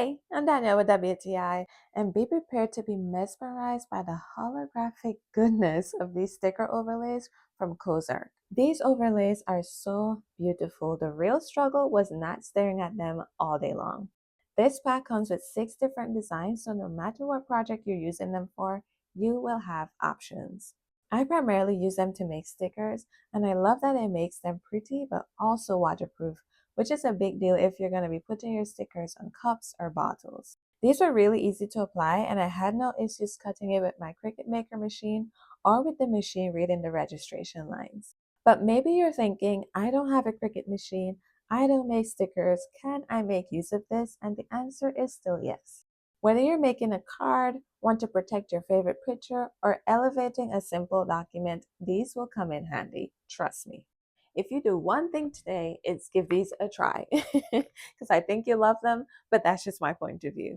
Hey, I'm Danielle with WTI, and be prepared to be mesmerized by the holographic goodness of these sticker overlays from Cosrk. These overlays are so beautiful. The real struggle was not staring at them all day long. This pack comes with 6 different designs, so no matter what project you're using them for, you will have options. I primarily use them to make stickers, and I love that it makes them pretty but also waterproof, which is a big deal if you're going to be putting your stickers on cups or bottles. These were really easy to apply, and I had no issues cutting it with my Cricut Maker machine or with the machine reading the registration lines. But maybe you're thinking, I don't have a Cricut machine, I don't make stickers, can I make use of this? And the answer is still yes. Whether you're making a card, want to protect your favorite picture, or elevating a simple document, these will come in handy, trust me. If you do one thing today, it's give these a try because I think you love them, but that's just my point of view.